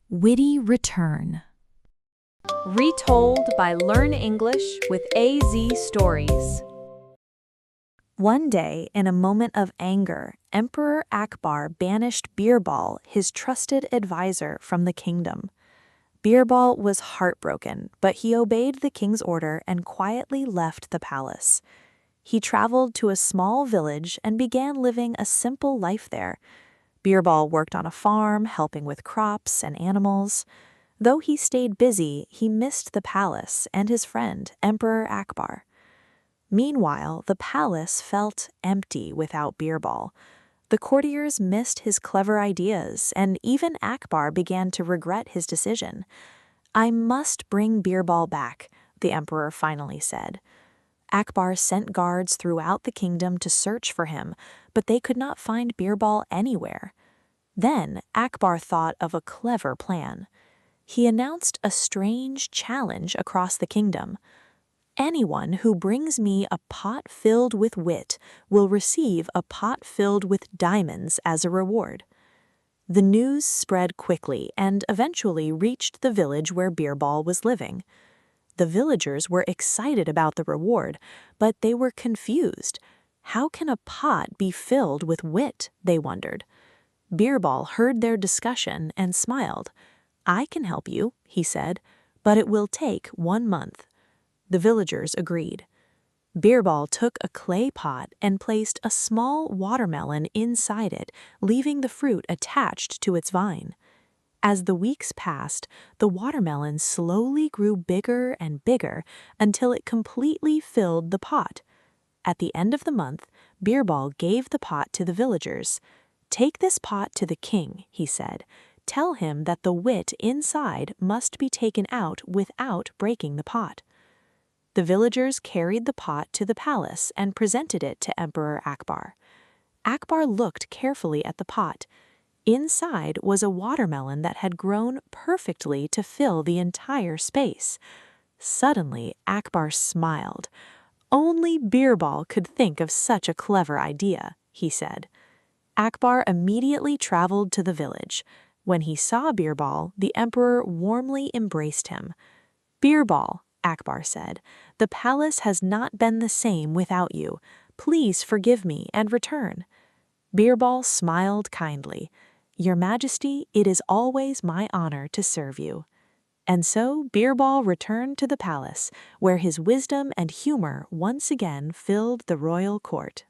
Witty Return. Retold by Learn English with AZ Stories. One day, in a moment of anger, Emperor Akbar banished Birbal, his trusted advisor, from the kingdom. Birbal was heartbroken, but he obeyed the king's order and quietly left the palace. He traveled to a small village and began living a simple life there. Birbal worked on a farm, helping with crops and animals. Though he stayed busy, he missed the palace and his friend, Emperor Akbar. Meanwhile, the palace felt empty without Birbal. The courtiers missed his clever ideas, and even Akbar began to regret his decision. "I must bring Birbal back," the emperor finally said. Akbar sent guards throughout the kingdom to search for him, but they could not find Birbal anywhere. Then Akbar thought of a clever plan. He announced a strange challenge across the kingdom. "Anyone who brings me a pot filled with wit will receive a pot filled with diamonds as a reward." The news spread quickly and eventually reached the village where Birbal was living. The villagers were excited about the reward, but they were confused. How can a pot be filled with wit, they wondered. Birbal heard their discussion and smiled. "I can help you," he said, "but it will take 1 month." The villagers agreed. Birbal took a clay pot and placed a small watermelon inside it, leaving the fruit attached to its vine. As the weeks passed, the watermelon slowly grew bigger and bigger until it completely filled the pot. At the end of the month, Birbal gave the pot to the villagers. "Take this pot to the king," he said. "Tell him that the wit inside must be taken out without breaking the pot." The villagers carried the pot to the palace and presented it to Emperor Akbar. Akbar looked carefully at the pot. Inside was a watermelon that had grown perfectly to fill the entire space. Suddenly, Akbar smiled. "Only Birbal could think of such a clever idea," he said. Akbar immediately traveled to the village. When he saw Birbal, the emperor warmly embraced him. "Birbal," Akbar said, "the palace has not been the same without you. Please forgive me and return." Birbal smiled kindly. "Your Majesty, it is always my honor to serve you." And so Birbal returned to the palace, where his wisdom and humor once again filled the royal court.